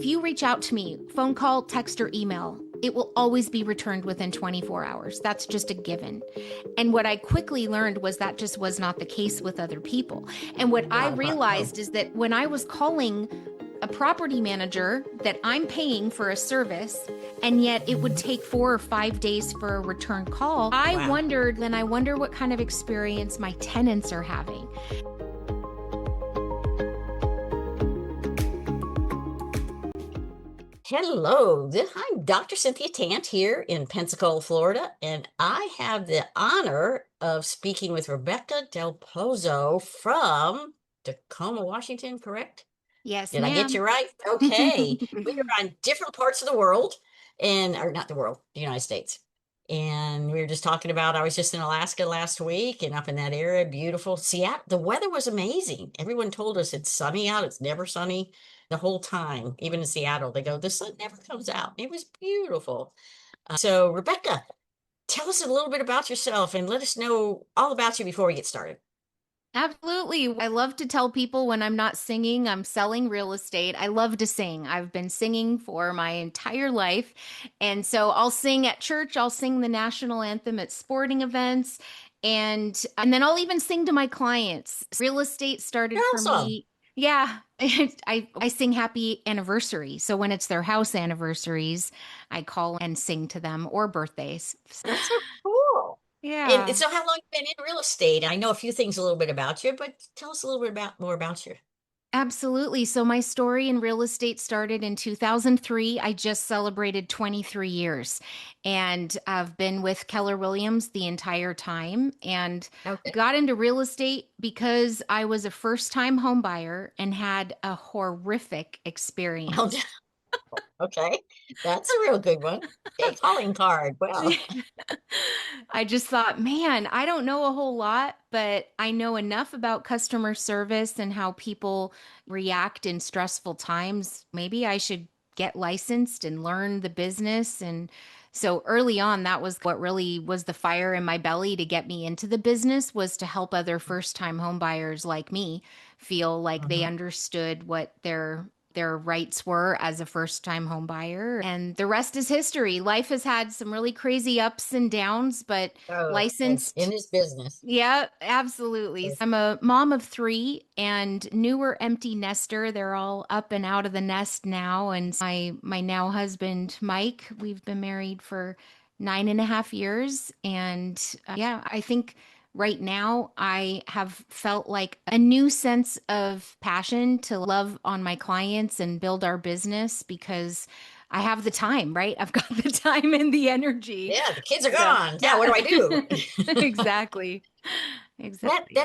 you reach out to me, phone call, text, or email, it will always be returned within 24 hours. That's just a given. And what I quickly learned was that just was not the case with other people. And what I No. realized is that when I was calling a property manager that I'm paying for a service, and yet it would take 4 or 5 days for a return call, I Wow. wonder what kind of experience my tenants are having. Hello, I'm Dr. Cynthia Tant here in Pensacola, Florida, and I have the honor of speaking with Rebecca Del Pozo from Tacoma, Washington, correct? Yes, Did I get ma'am. you right? Okay. We are on different parts of the world or not the world, the United States. And we were just talking about, I was just in Alaska last week and up in that area, beautiful. Seattle, the weather was amazing. Everyone told us it's sunny out. It's never sunny the whole time. Even in Seattle, they go, the sun never comes out. It was beautiful. So, Rebecca, tell us a little bit about yourself and let us know all about you before we get started. Absolutely. I love to tell people when I'm not singing, I'm selling real estate. I love to sing. I've been singing for my entire life. And so I'll sing at church, I'll sing the national anthem at sporting events, and then I'll even sing to my clients. Real estate started for Awesome. me. Yeah, I sing happy anniversary. So when it's their house anniversaries, I call and sing to them or birthdays. That's so cool. And Yeah. so how long you been in real estate? I know a few things a little bit about you, but tell us a little bit about more about you. Absolutely. So my story in real estate started in 2003. I just celebrated 23 years and I've been with Keller Williams the entire time and Okay. got into real estate because I was a first-time home buyer and had a horrific Oh, experience. okay. That's a real good one. Okay, calling card. Well, I just thought, man, I don't know a whole lot, but I know enough about customer service and how people react in stressful times. Maybe I should get licensed and learn the business. And so early on, that was what really was the fire in my belly to get me into the business was to help other first-time home buyers like me feel like they mhm. understood what their rights were as a first time home buyer. And the rest is history. Life has had some really crazy ups and downs, but Oh, it's in licensed. this business. Yeah, absolutely. Yes. I'm a mom of three and newer empty nester. They're all up and out of the nest now. And my now husband, Mike, we've been married for 9.5 years. And yeah, I think right now I have felt like a new sense of passion to love on my clients and build our business because I have the time, right? I've got the time and the energy. Yeah, the kids are So, gone. Now yeah. what do I do? Exactly. Exactly.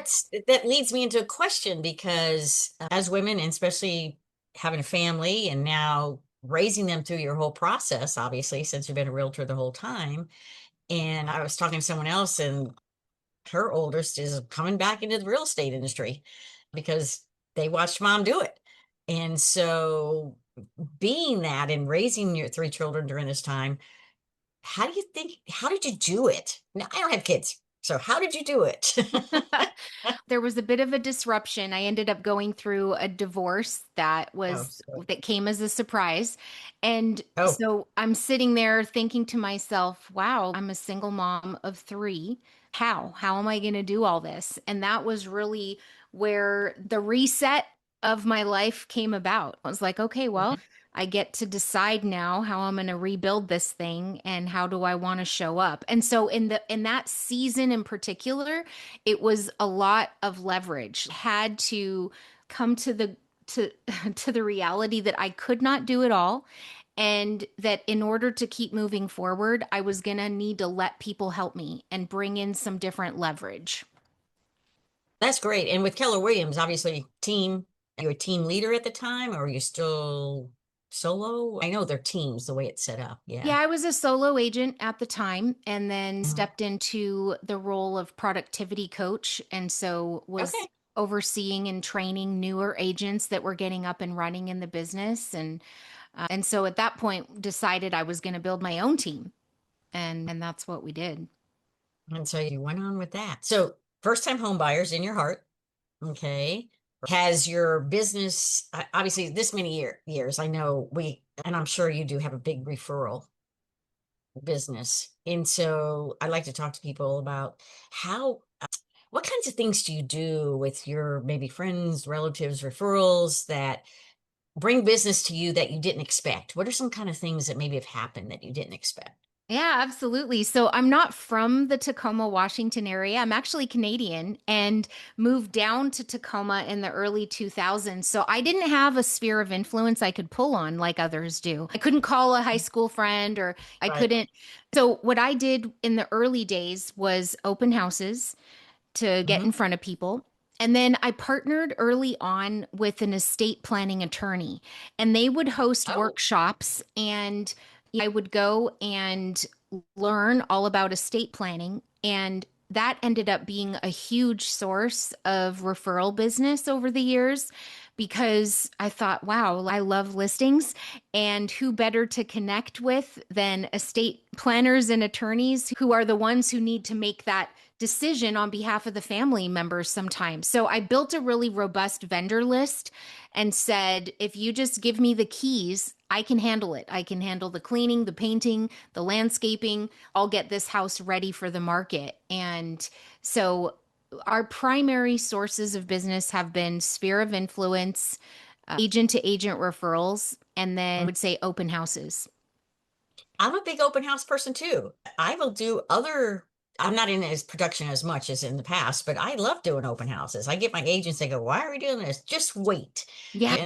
That leads me into a question because as women, and especially having a family and now raising them through your whole process, obviously, since you've been a realtor the whole time. And I was talking to someone else, and her oldest is coming back into the real estate industry because they watched mom do it. And so, being that and raising your three children during this time, how did you do it? Now, I don't have kids. So, how did you do it? There was a bit of a disruption. I ended up going through a divorce Oh, so, that came as a surprise. And oh, so I'm sitting there thinking to myself, wow, I'm a single mom of three. How am I going to do all this? And that was really where the reset of my life came about. I was like, okay, well, mhm. I get to decide now how I'm going to rebuild this thing and how do I want to show up. And so in that season in particular, it was a lot of leverage. Had to come to to the reality that I could not do it all and that in order to keep moving forward, I was going to need to let people help me and bring in some different leverage. That's great. And with Keller Williams, obviously, you a team leader at the time, or are you still solo? I know they're teams the way it's set up. Yeah, Yeah. I was a solo agent at the time and then Mhm. stepped into the role of productivity coach. And so was Okay. overseeing and training newer agents that were getting up and running in the business. And so at that point, decided I was going to build my own team. And that's what we did. And so you went on with that. So first time home buyers in your heart. Okay. Has your business, obviously this many years, I know and I'm sure you do have a big referral business. And so I like to talk to people about how, what kinds of things do you do with your maybe friends, relatives, referrals that bring business to you that you didn't expect? What are some kind of things that maybe have happened that you didn't expect? Yeah, absolutely. So I'm not from the Tacoma, Washington area. I'm actually Canadian and moved down to Tacoma in the early 2000s. So I didn't have a sphere of influence I could pull on like others do. I couldn't call a high school friend or I Right. couldn't. So what I did in the early days was open houses to get in Hmm. front of people. And then I partnered early on with an estate planning attorney, and they would host Oh, workshops, and I would go and learn all about estate planning. And that ended up being a huge source of referral business over the years because I thought, wow, I love listings. And who better to connect with than estate planners and attorneys who are the ones who need to make that decision on behalf of the family members sometimes. So I built a really robust vendor list and said, if you just give me the keys, I can handle it. I can handle the cleaning, the painting, the landscaping. I'll get this house ready for the market. And so our primary sources of business have been sphere of influence, agent to agent referrals, and then I would say open houses. I'm a big open house person too. I will do other, I'm not in as production as much as in the past, but I love doing open houses. I get my agents, they go, why are we doing this? Just wait. Yeah,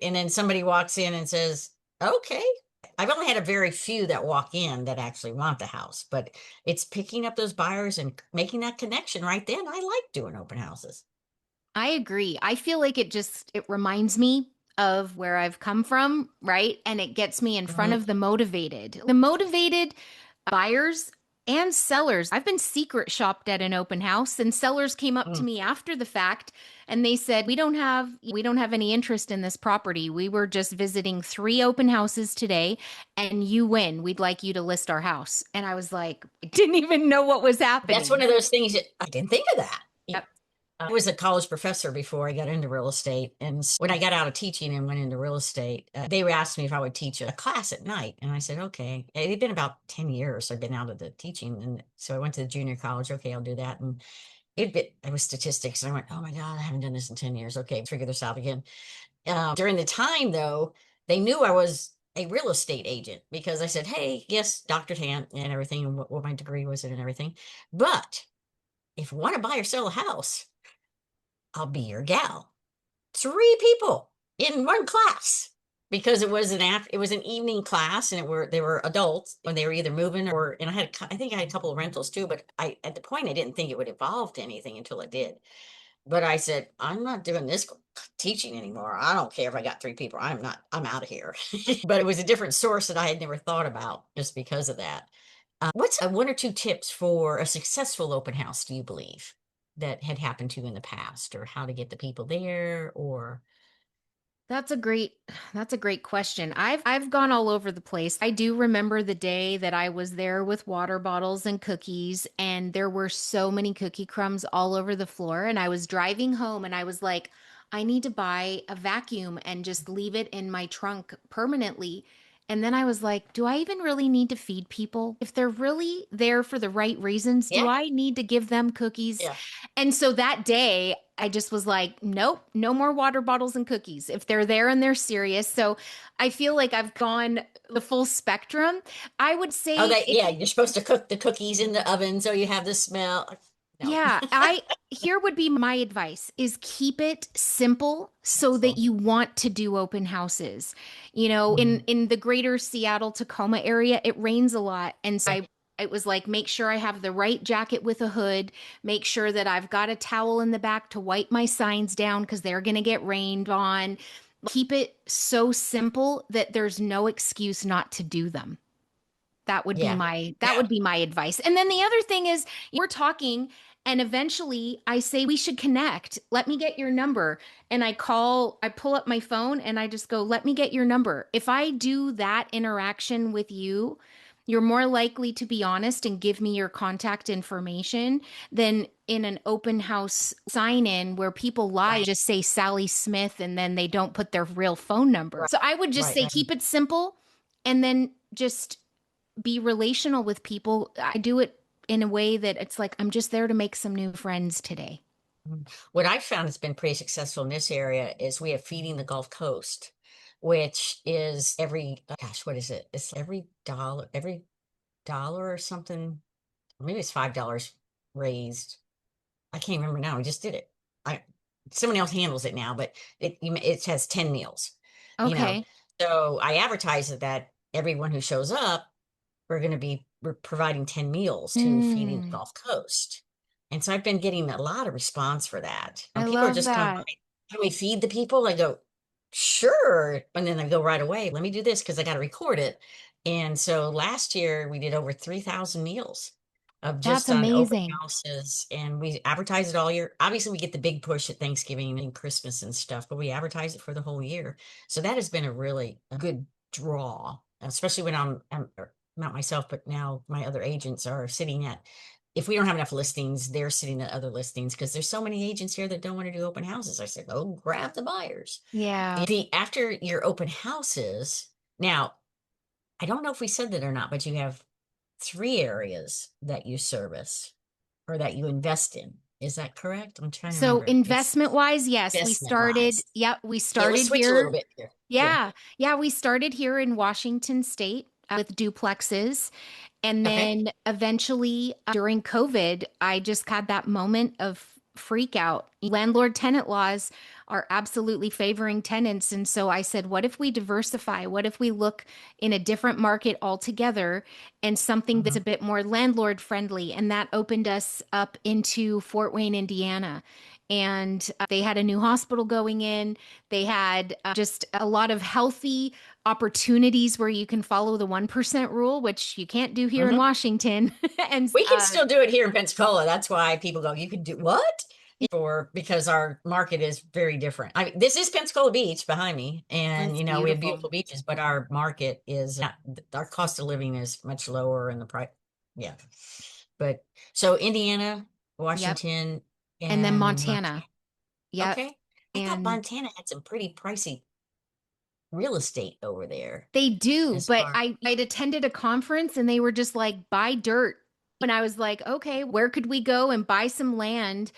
And then somebody walks in and says, okay. I've only had a very few that walk in that actually want the house, but it's picking up those buyers and making that connection right then. I like doing open houses. I agree. I feel like it reminds me of where I've come from, right? And it gets me in front Mhm. of the motivated buyers and sellers. I've been secret shopped at an open house and sellers came up to Mm. me after the fact and they said, "We don't have any interest in this property. We were just visiting 3 open houses today and you win. We'd like you to list our house." And I was like, I didn't even know what was That's one happening. of those things that I didn't think of that. Yep. I was a college professor before I got into real estate. And when I got out of teaching and went into real estate, they were asking me if I would teach a class at night. And I said, okay. It had been about 10 years I've been out of the teaching. And so I went to the junior college. Okay, I'll do that. And it was statistics. And I went, oh my God, I haven't done this in 10 years. Okay, figure this out again. During the time, though, they knew I was a real estate agent because I said, hey, yes, Dr. Tant and everything, and what my degree was in and everything. But if you want to buy or sell a house, I'll be your gal. 3 people in one class because it was an evening class and they were adults and they were either moving or and I think I had a couple of rentals too, but I at the point I didn't think it would evolve to anything until it did. But I said, I'm not doing this teaching anymore. I don't care if I got 3 people. I'm out of here. But it was a different source that I had never thought about just because of that. What's one or two tips for a successful open house, do you believe, that had happened to you in the past, or how to get the people there, or That's a great that's a great question. I've gone all over the place. I do remember the day that I was there with water bottles and cookies and there were so many cookie crumbs all over the floor and I was driving home and I was like, I need to buy a vacuum and just leave it in my trunk permanently. And then I was like, do I even really need to feed people? If they're really there for the right reasons, do yeah, I need to give them cookies? yeah. And so that day, I just was like, nope, no more water bottles and cookies if they're there and they're serious. So I feel like I've gone the full spectrum. I would Oh, say that if yeah, you're supposed to cook the cookies in the oven so you have the smell. No. Yeah, I here would be my advice is keep it simple so that So, you want to do open houses. You know, in mhm. in the greater Seattle Tacoma area, it rains a lot and so Yeah, I it was like make sure I have the right jacket with a hood, make sure that I've got a towel in the back to wipe my signs down because they're going to get rained on. Keep it so simple that there's no excuse not to do them. That would be yeah, my advice. And then the other thing is we're talking and eventually I say we should connect. Let me get your number. And I pull up my phone and I just go, "Let me get your number." If I do that interaction with you, You're more likely to be honest and give me your contact information than in an open house sign in where people lie and Right, just say Sally Smith and then they don't put their real phone number. right, So I would just right, say right. keep it simple and then just be relational with people. I do it in a way that it's like, I'm just there to make some new friends today. What I've found has been pretty successful in this area is we have Feeding the Gulf Coast, which is every, gosh, what is it? It's every dollar or something. Maybe it's $5 raised. I can't remember now. We just did it. I Someone else handles it now, but it has 10 meals, you know. Okay. So I advertise that everyone who shows up, we're providing 10 meals to Feeding the Mm, Gulf Coast. And so I've been getting a lot of response for that. I People are love just coming by, that. can we feed the people? I go, sure. And then I go right away, let me do this because I got to record it. And so last year we did over 3,000 meals of That's just on open amazing. houses. And we advertise it all year. Obviously, we get the big push at Thanksgiving and Christmas and stuff, but we advertise it for the whole year. So that has been a really good draw, especially when I'm not myself, but now my other agents are sitting at, if we don't have enough listings, they're sitting at other listings because there's so many agents here that don't want to do open houses. I said, oh, grab the buyers. Yeah. After your open houses, now, I don't know if we said that or not, but you have three areas that you service or that you invest in. Is that correct? I'm trying to So remember. It's investment wise, yes, we investment started. wise. Yeah, we Yeah, let's started switch a little here. bit here. Good. Yeah. Yeah, we started here in Washington State with duplexes. And Okay. then eventually during COVID, I just had that moment of freak out. Landlord tenant laws are absolutely favoring tenants. And so I said, what if we diversify? What if we look in a different market altogether and something that's a Mhm. bit more landlord friendly? And that opened us up into Fort Wayne, Indiana. And they had a new hospital going in. They had just a lot of healthy opportunities where you can follow the 1% rule, which you can't do here in Mhm. Washington. and We can still do it here in Pensacola. That's why people go, you can do what? For because our market is very different. I mean, this is Pensacola Beach behind me, and it's we have beautiful. beautiful beaches, but our market is not, our cost of living is much lower and the price. Yeah. But so Indiana, Yep. Washington, And then and Montana. Montana. Yep. Okay. I thought And Montana had some pretty pricey real estate over there they do, as but far. I'd attended a conference and they were just like, buy dirt. And I was like, okay, where could we go and buy some land?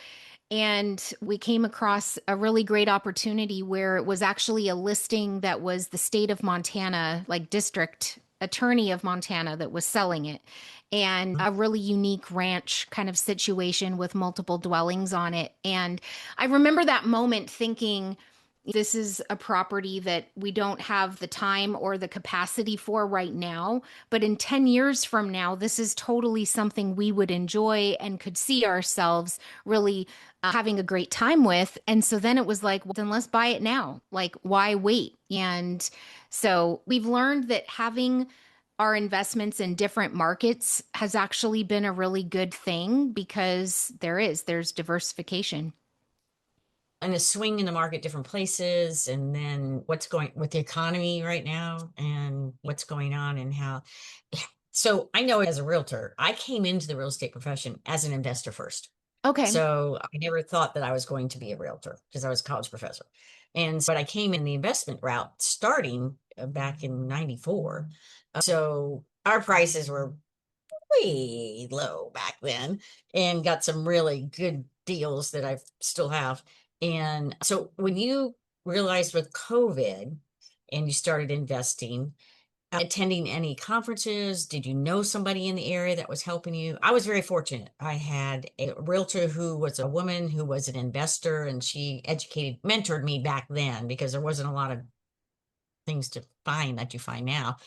And we came across a really great opportunity where it was actually a listing that was the state of Montana, like district attorney of Montana that was selling it. And a really unique ranch kind of situation with multiple dwellings on it. And I remember that moment thinking, this is a property that we don't have the time or the capacity for right now. But in 10 years from now, this is totally something we would enjoy and could see ourselves really having a great time with. And so then it was like, well, then let's buy it now. Like, why wait? And so we've learned that having our investments in different markets has actually been a really good thing because there's diversification. And a swing in the market, different places, and then what's going with the economy right now and what's going on and how. So I know as a realtor, I came into the real estate profession as an investor first. Okay. So I never thought that I was going to be a realtor because I was a college professor. But I came in the investment route starting back in 94. So our prices were way low back then and got some really good deals that I still have. And so when you realized with COVID and you started investing, attending any conferences, did you know somebody in the area that was helping you? I was very fortunate. I had a realtor who was a woman who was an investor and she mentored me back then because there wasn't a lot of things to find that you find now.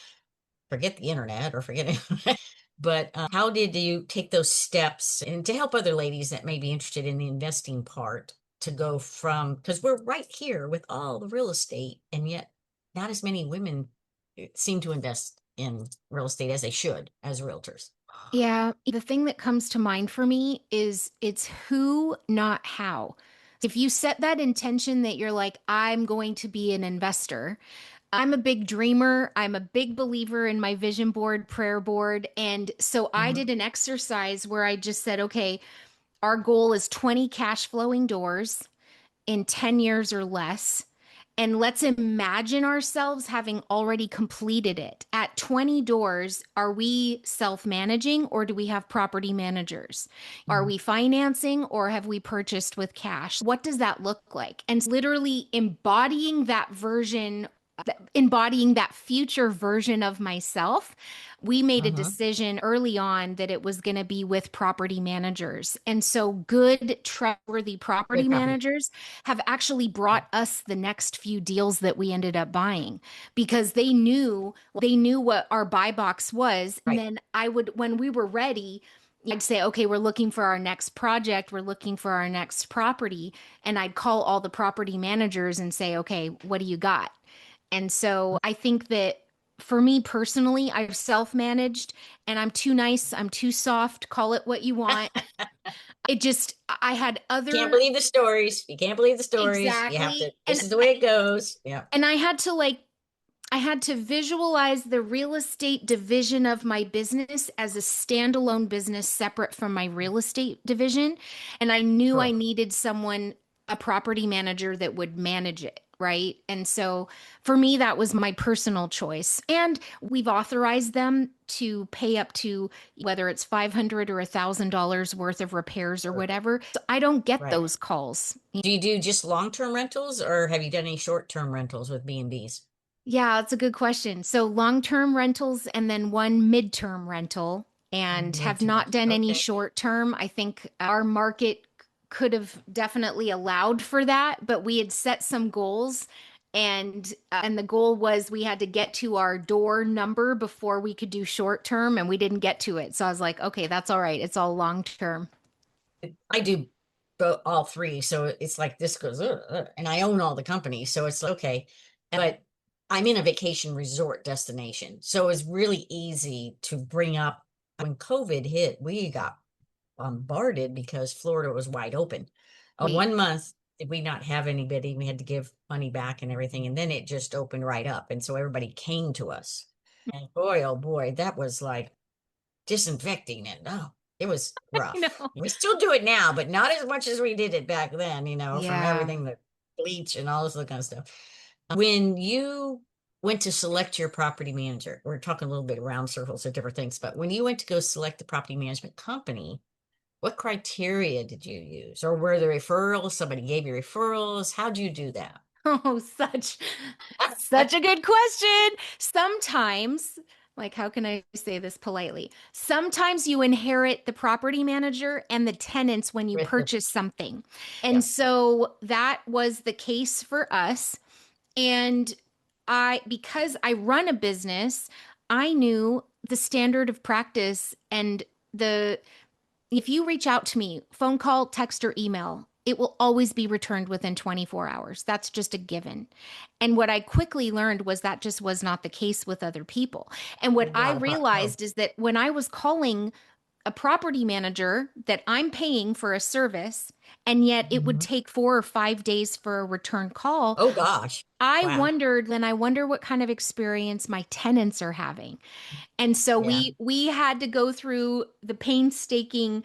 Forget the internet or forget it. But how did you take those steps and to help other ladies that may be interested in the investing part to go from, because we're right here with all the real estate, and yet not as many women seem to invest in real estate as they should as realtors. Yeah, the thing that comes to mind for me is it's who, not how. If you set that intention that you're like, I'm going to be an investor, I'm a big dreamer. I'm a big believer in my vision board, prayer board. And so I Mhm. did an exercise where I just said, okay, our goal is 20 cash flowing doors in 10 years or less. And let's imagine ourselves having already completed it. At 20 doors, are we self managing or do we have property managers? Are Mhm. we financing or have we purchased with cash? What does that look like? And literally embodying that future version of myself, we made a Mhm. decision early on that it was going to be with property managers. And so, good, trustworthy property Good property. managers have actually Yeah. brought us the next few deals that we ended up buying because they knew what our buy box was. And Right. then I would, when we were ready, I'd say, okay, we're looking for our next project, we're looking for our next property. And I'd call all the property managers and say, okay, what do you got? And so I think that for me personally, I've self managed and I'm too nice, I'm too soft, call it what you want. It just, I had Can't other, believe the stories. You can't believe the stories. You have to, exactly. this is the way it goes. Yeah. And I had to visualize the real estate division of my business as a standalone business separate from my real estate division. And I knew I Sure. needed someone, a property manager that would manage it. Right. And so for me, that was my personal choice. And we've authorized them to pay up to whether it's 500 or $1,000 worth of repairs or Perfect. whatever. So I don't get Right. those calls. Do you do just long-term rentals or have you done any short-term rentals with B&Bs? Yeah, that's a good question. So long-term rentals and then one midterm rental and have not Midterms. done any Okay. short-term. I think our market could have definitely allowed for that, but we had set some goals and the goal was we had to get to our door number before we could do short-term and we didn't get to it. So I was like, okay, that's all right. It's all long-term. I do both, all three. So it's like this goes, and I own all the companies. So it's okay. But I'm in a vacation resort destination. So it's really easy to bring up when COVID hit, we got bombarded because Florida was wide open. Sweet. 1 month, did we not have anybody? We had to give money back and everything. And then it just opened right up. And so everybody came to us. And boy, oh boy, that was like disinfecting it. Oh, it was I rough. know. We still do it now, but not as much as we did it back then, from Yeah. everything, the bleach and all this other kind of stuff. When you went to select your property manager, we're talking a little bit around circles of different things, but when you went to go select the property management company, what criteria did you use? Or were there referrals? Somebody gave you referrals? How'd you do that? Oh, such a good question. Sometimes, like, how can I say this politely? Sometimes you inherit the property manager and the tenants when you With the, purchase something. And yeah. so that was the case for us. And because I run a business, I knew the standard of practice and the if you reach out to me, phone call, text, or email, it will always be returned within 24 hours. That's just a given. And what I quickly learned was that just was not the case with other people. And what Oh, I God. Oh, realized is that when I was calling a property manager that I'm paying for a service, and yet it would mhm. take 4 or 5 days for a return call, Oh gosh. I Wow. wondered, then I wonder what kind of experience my tenants are having. And so Yeah. we had to go through the painstaking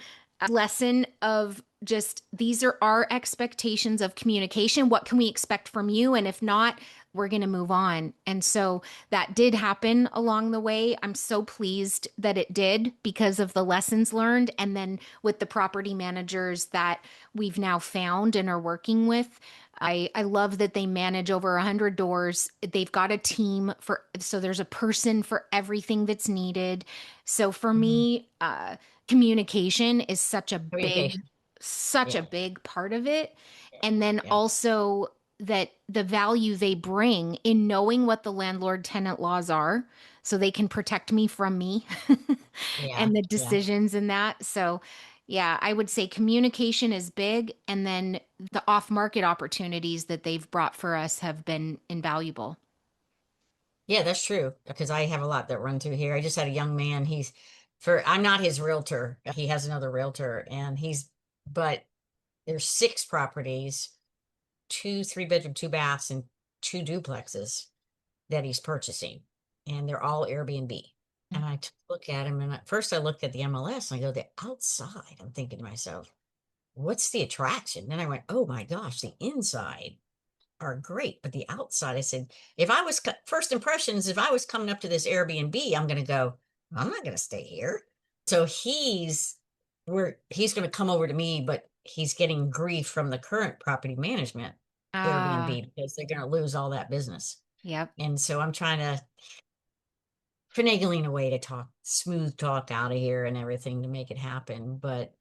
lesson of just these are our expectations of communication. What can we expect from you? And if not, we're going to move on. And so that did happen along the way. I'm so pleased that it did because of the lessons learned. And then with the property managers that we've now found and are working with, I love that they manage over 100 doors. They've got a team so there's a person for everything that's needed. So for Mhm. me, communication is Communication. such a Yeah. big part of it. Yeah. And then Yeah. also that the value they bring in knowing what the landlord tenant laws are so they can protect me from me Yeah. and the Yeah. decisions in that. So yeah, I would say communication is big, and then the off-market opportunities that they've brought for us have been invaluable. Yeah, that's true. Because I have a lot that run through here. I just had a young man. I'm not his realtor. He has another realtor and but there's 6 properties, two 3-bedroom, 2 baths, and 2 duplexes. that he's purchasing, and they're all Airbnb. And I took a look at him, and at first I looked at the MLS and I go, the outside. I'm thinking to myself, what's the attraction? Then I went, oh my gosh, the inside are great, but the outside, I said, if I was first impressions, if I was coming up to this Airbnb, I'm going to go, I'm not going to stay here. So he's going to come over to me, but he's getting grief from the current property management Ah, Airbnb because they're going to lose all that business. yep. And so I'm trying to finagling a way to talk smooth talk out of here and everything to make it happen. But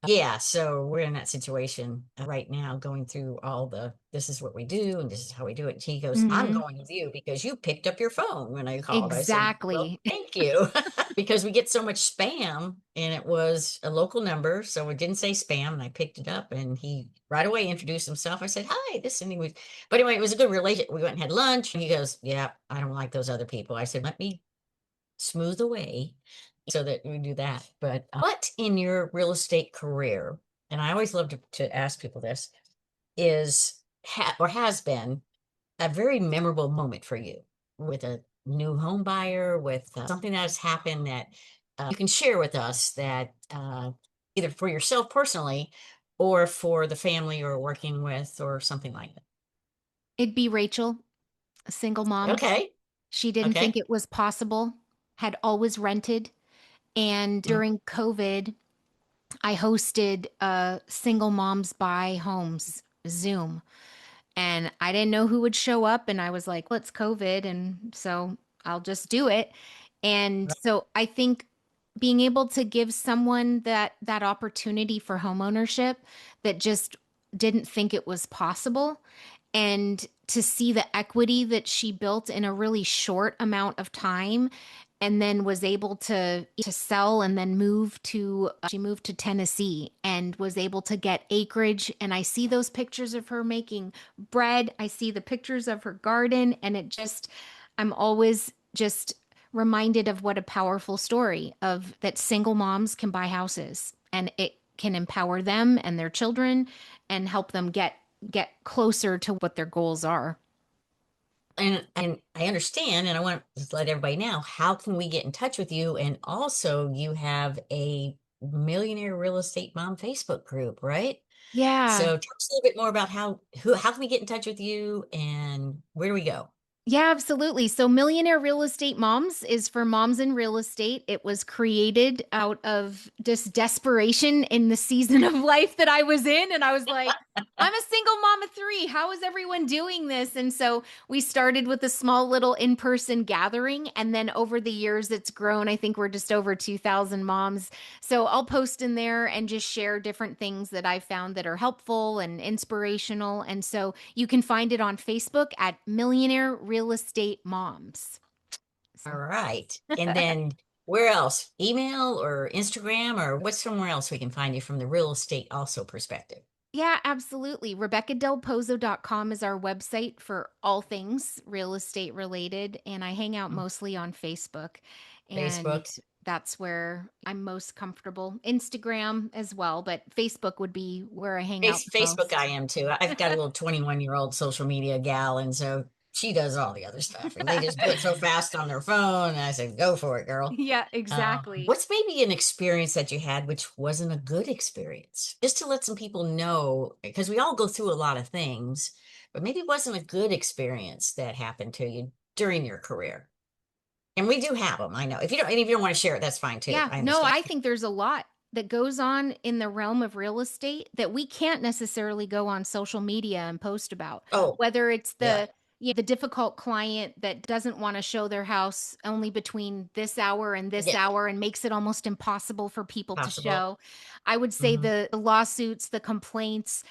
yeah, so we're in that situation right now, going through all the this is what we do and this is how we do it. And he goes, I'm Hmm. going with you because you picked up your phone when I called. I said, well, Exactly. thank you. Because we get so much spam, and it was a local number, so it didn't say spam, and I picked it up, and he right away introduced himself. I said, hi, this, and he was, but anyway, it was a good relationship. We went and had lunch, and he goes, yeah, I don't like those other people. I said, let me smooth away so that we do that. But what in your real estate career, and I always love to ask people this, is or has been a very memorable moment for you with a new home buyer, with something that has happened that you can share with us that either for yourself personally or for the family you're working with or something like It'd be Rachel, a single that. mom. Okay. She didn't think Okay. it was possible, had always rented. And Mm. during COVID, I hosted a single moms buy homes Zoom. And I didn't know who would show up. And I was like, well, it's COVID. And so I'll just do it. And Right. so I think being able to give someone that opportunity for homeownership that just didn't think it was possible, and to see the equity that she built in a really short amount of time, and then was able to sell and then move to she moved to Tennessee and was able to get acreage. And I see those pictures of her making bread, I see the pictures of her garden, and it just, I'm always just reminded of what a powerful story of that single moms can buy houses, and it can empower them and their children and help them get closer to what their goals are. And I understand, and I want to let everybody know how can we get in touch with you? And also, you have a Millionaire Real Estate Mom Facebook group, right? Yeah. So tell us a little bit more about how can we get in touch with you and where do we go? Yeah, absolutely. So, Millionaire Real Estate Moms is for moms in real estate. It was created out of just desperation in the season of life that I was in. And I was like, I'm a single mom of three. How is everyone doing this? And so we started with a small little in person gathering. And then over the years, it's grown. I think we're just over 2,000 moms. So I'll post in there and just share different things that I found that are helpful and inspirational. And so you can find it on Facebook at Millionaire Real Estate Moms. So, All right. And then where else? Email or Instagram, or what's somewhere else we can find you from the real estate also perspective? yeah, absolutely. RebeccaDelPozo.com is our website for all things real estate related. And I hang out Mm. mostly on Facebook. And Facebook. that's where I'm most comfortable. Instagram as well, but Facebook would be where I hang out the Facebook, I most. am too. I've got a little 21-year-old social media gal, and so she does all the other stuff. And they just do it so fast on their phone. And I said, go for it, girl. Yeah, exactly. What's maybe an experience that you had which wasn't a good experience? Just to let some people know, because we all go through a lot of things, but maybe it wasn't a good experience that happened to you during your career. And we do have them, I know. If you don't, and if you don't want to share it, that's fine too. Yeah, I no, understand. I think there's a lot that goes on in the realm of real estate that we can't necessarily go on social media and post about. Oh, Whether it's yeah, the difficult client that doesn't want to show their house only between this yeah, hour and makes it almost impossible for people to possible. show. I would say Hmm. the lawsuits, the complaints,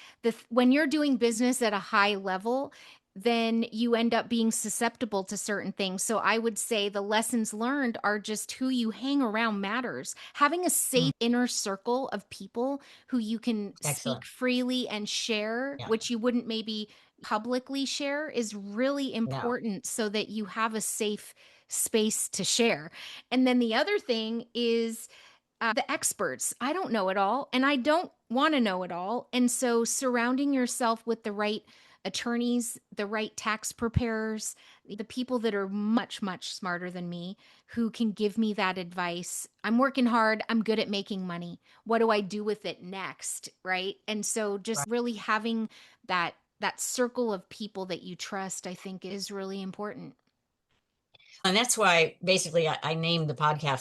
when you're doing business at a high level, then you end up being susceptible to certain things. So I would say the lessons learned are just who you hang around matters. Having a safe inner circle of people who you can speak Excellent. freely and share, Yeah, which you wouldn't maybe publicly share, is really no. important so that you have a safe space to share. And then the other thing is the experts. I don't know it all, and I don't want to know it all. And so surrounding yourself with the right attorneys, the right tax preparers, the people that are much, much smarter than me who can give me that advice. I'm working hard. I'm good at making money. What do I do with it next? Right. And so just really having that circle of people that you trust, I think is really important. And that's why basically I named the podcast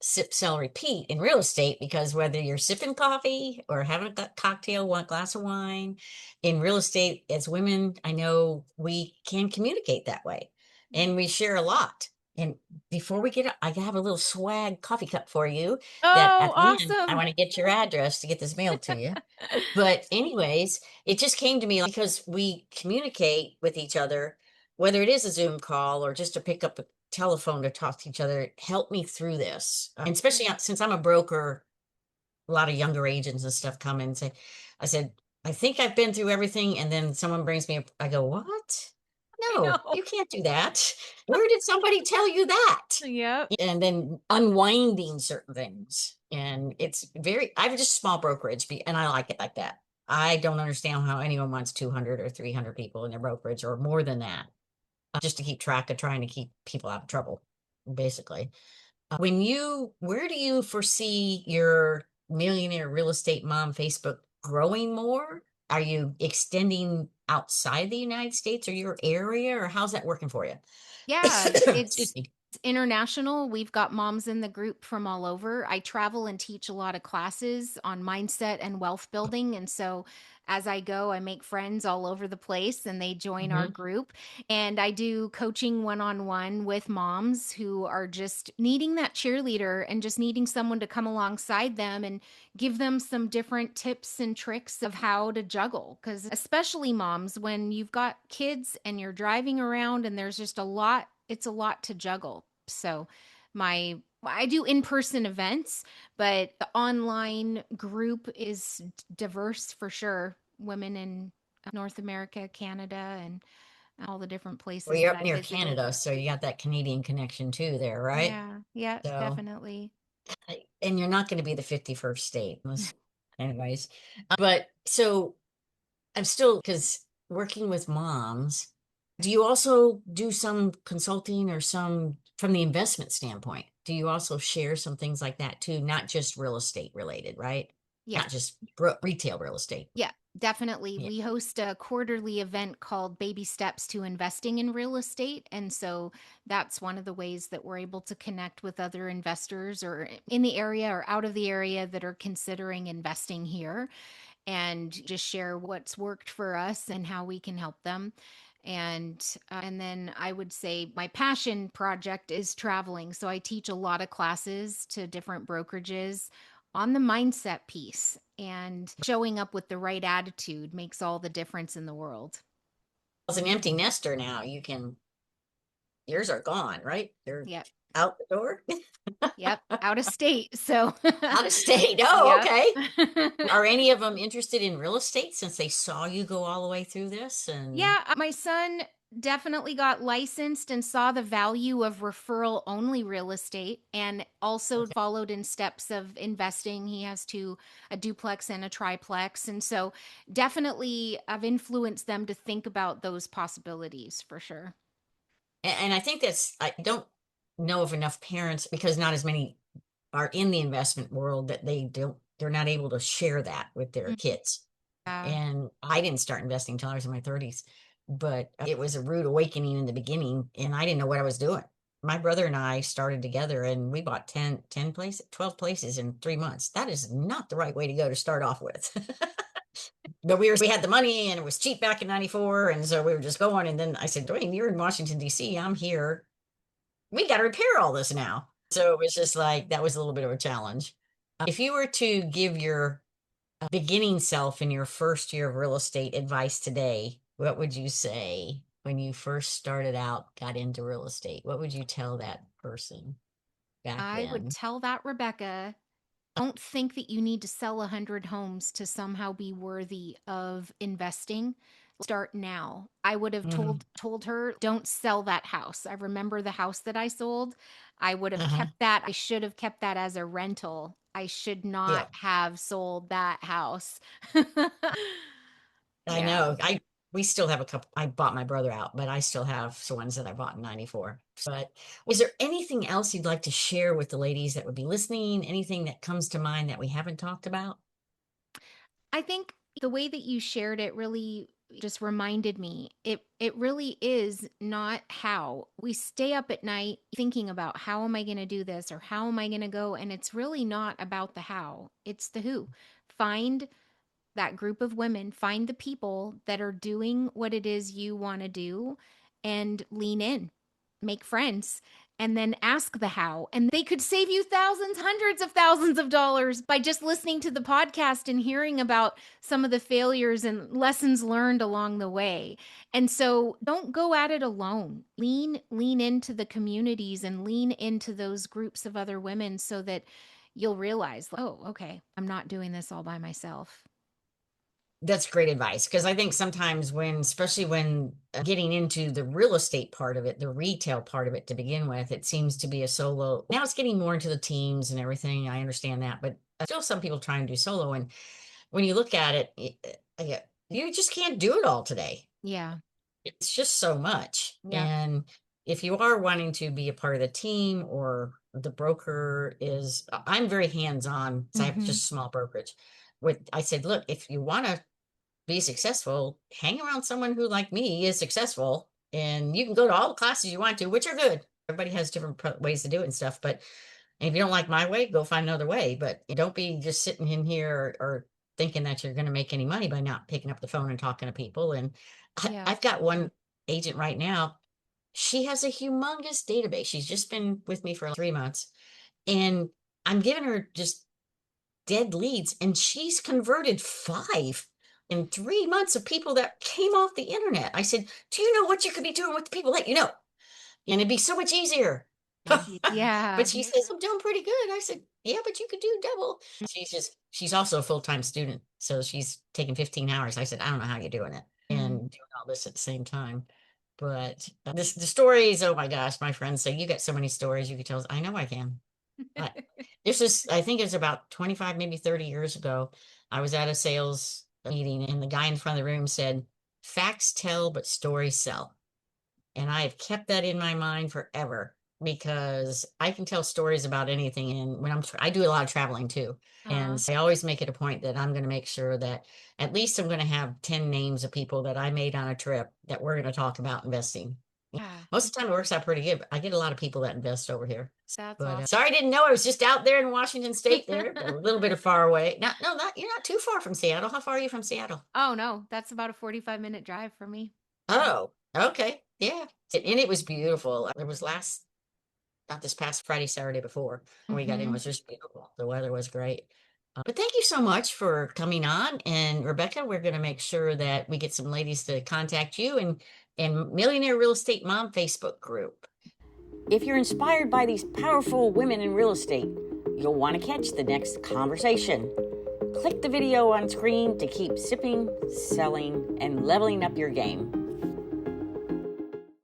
Sip, Sell, Repeat in real estate, because whether you're sipping coffee or having a cocktail, one glass of wine, in real estate, as women, I know we can communicate that way and we share a lot. And before we get, I have a little swag coffee cup for you that Oh, at the end, I awesome. want to get your address to get this mailed to you. But anyways, it just came to me because we communicate with each other, whether it is a Zoom call or just to pick up a telephone to talk to each other, help me through this. And especially since I'm a broker, a lot of younger agents and stuff come in and say, I said, I think I've been through everything. And then someone brings me up, I go, what? I No, know. you can't do that. Where did somebody tell you that? Yep. And then unwinding certain things. And it's I have just small brokerage, and I like it like that. I don't understand how anyone wants 200 or 300 people in their brokerage or more than that, just to keep track of trying to keep people out of trouble, basically. Where do you foresee your Millionaire Real Estate Mom Facebook growing more? Are you extending outside the United States or your area, or how's that working for you? Yeah, Excuse it's me. international. We've got moms in the group from all over. I travel and teach a lot of classes on mindset and wealth building. And so as I go, I make friends all over the place and they join our Hmm. group. And I do coaching one on one with moms who are just needing that cheerleader and just needing someone to come alongside them and give them some different tips and tricks of how to juggle. Because, especially moms, when you've got kids and you're driving around and there's just a lot, it's a lot to juggle. So, I do in-person events, but the online group is diverse for sure. Women in North America, Canada, and all the different Well, places you're that up I near visited. Canada, so you got that Canadian connection too there, right? Yeah, yeah, So, definitely. and you're not going to be the 51st state, anyways. But so I'm still, because working with moms, do you also do some consulting or some from the investment standpoint? Do you also share some things like that too? Not just real estate related, right? Yeah. Not just retail real estate. Yeah, definitely. Yeah. We host a quarterly event called Baby Steps to Investing in Real Estate. And so that's one of the ways that we're able to connect with other investors or in the area or out of the area that are considering investing here and just share what's worked for us and how we can help them. And then I would say my passion project is traveling. So I teach a lot of classes to different brokerages on the mindset piece, and showing up with the right attitude makes all the difference in the world. As an empty nester now, yours are gone, right? They're Yep. out the door. Yep. Out of state. So, Out of state. Oh, yep. okay. Are any of them interested in real estate since they saw you go all the way through this? And Yeah, my son definitely got licensed and saw the value of referral only real estate and also okay. followed in steps of investing. He has two, a duplex and a triplex. And so definitely I've influenced them to think about those possibilities for sure. And I think I don't know of enough parents, because not as many are in the investment world, that they're not able to share that with their Mm. kids. Yeah. And I didn't start investing until I was in my 30s, but it was a rude awakening in the beginning, and I didn't know what I was doing. My brother and I started together and we bought 10 places, 12 places in 3 months. That is not the right way to go to start off with. But we had the money and it was cheap back in 94. And so we were just going. And then I said, Dwayne, you're in Washington, D.C. I'm here. We got to repair all this now. So it was just like, that was a little bit of a challenge. If you were to give your beginning self in your first year of real estate advice today, what would you say when you first started out, got into real estate? What would you tell that person back I would then? tell that, Rebecca, don't think that you need to sell 100 homes to somehow be worthy of investing. Start now. I would have Hmm. told her, don't sell that house. I remember the house that I sold. I would have Uh-huh. kept that. I should have kept that as a rental. I should not Yeah. have sold that house. I Yeah. know. We still have a couple. I bought my brother out, but I still have the ones that I bought in 94. But is there anything else you'd like to share with the ladies that would be listening? Anything that comes to mind that we haven't talked about? I think the way that you shared it really just reminded me it really is not how we stay up at night thinking about how am I going to do this or how am I going to go, and it's really not about the how, it's the who. Find that group of women, find the people that are doing what it is you want to do and lean in, make friends, and then ask the how. And they could save you thousands, hundreds of thousands of dollars by just listening to the podcast and hearing about some of the failures and lessons learned along the way. And so don't go at it alone. Lean into the communities and lean into those groups of other women so that you'll realize, oh, okay, I'm not doing this all by myself. That's great advice because I think sometimes when, especially when getting into the real estate part of it, the retail part of it to begin with, it seems to be a solo. Now it's getting more into the teams and everything. I understand that, but still some people try and do solo. And when you look at it, you just can't do it all today. Yeah. It's just so much. Yeah. And if you are wanting to be a part of the team or the broker is, I'm very hands-on. So I have Mhm. just small brokerage. I said, look, if you want to be successful, hang around someone who, like me, is successful, and you can go to all the classes you want to, which are good. Everybody has different ways to do it and stuff. But if you don't like my way, go find another way. But don't be just sitting in here or thinking that you're going to make any money by not picking up the phone and talking to people. And Yeah. I've got one agent right now. She has a humongous database. She's just been with me for 3 months, and I'm giving her just dead leads, and she's converted 5 in 3 months of people that came off the internet. I said, do you know what you could be doing with the people that you know? And it'd be so much easier. Yeah. But she says, I'm doing pretty good. I said, yeah, but you could do double. She's also a full-time student. So she's taking 15 hours. I said, I don't know how you're doing it Mhm. and doing all this at the same time. But the stories, oh my gosh, my friends say, you got so many stories you could tell us. I know I can. I, this is, I think it's about 25, maybe 30 years ago. I was at a sales meeting and the guy in front of the room said, facts tell, but stories sell. And I have kept that in my mind forever because I can tell stories about anything. And when I do a lot of traveling too. And Uh, so I always make it a point that I'm going to make sure that at least I'm going to have 10 names of people that I made on a trip that we're going to talk about investing. yeah. Most of the time it works out pretty good. I get a lot of people that invest over here. That's But awesome. sorry, I didn't know I was just out there in Washington State there, a little bit of far away. Not you're not too far from Seattle. How far are you from Seattle? Oh no, that's about a 45-minute drive for me. Oh, okay. Yeah. And it was beautiful. It was not this past Friday, Saturday before when we got in, it Mhm. was just beautiful. The weather was great. But thank you so much for coming on. And Rebecca, we're going to make sure that we get some ladies to contact you and Millionaire Real Estate Mom Facebook group. If you're inspired by these powerful women in real estate, you'll want to catch the next conversation. Click the video on screen to keep sipping, selling, and leveling up your game.